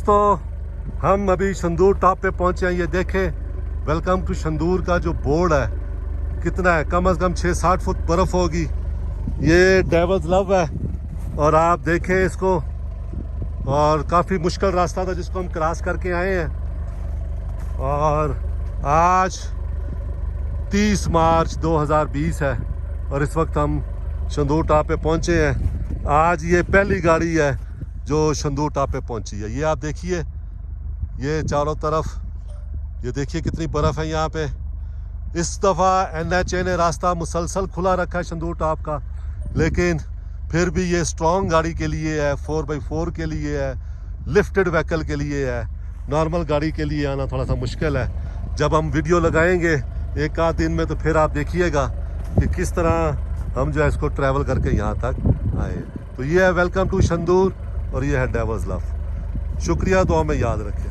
तो हम अभी शंदूर टॉप पे पहुंचे हैं। ये देखें, वेलकम टू शंदूर का जो बोर्ड है कितना है, कम से कम 6-7 फुट बर्फ होगी। ये डेविल्स लव है और आप देखें इसको, और काफ़ी मुश्किल रास्ता था जिसको हम क्रॉस करके आए हैं। और आज 30 मार्च 2020 है और इस वक्त हम शंदूर टॉप पे पहुंचे हैं। आज ये पहली गाड़ी है जो शंदूर टॉप पे पहुंची है। ये आप देखिए, ये चारों तरफ ये देखिए कितनी बर्फ़ है यहाँ पे। इस दफ़ा NHA ने रास्ता मुसलसल खुला रखा है शंदूर टॉप का, लेकिन फिर भी ये स्ट्रॉन्ग गाड़ी के लिए है, 4x4 के लिए है, लिफ्टेड व्हीकल के लिए है। नॉर्मल गाड़ी के लिए आना थोड़ा सा मुश्किल है। जब हम वीडियो लगाएंगे एक आध दिन में तो फिर आप देखिएगा कि किस तरह हम जो है इसको ट्रैवल करके यहाँ तक आए। तो ये है वेलकम टू शंदूर और ये है डेविल्स लव। शुक्रिया, दुआ में याद रखें।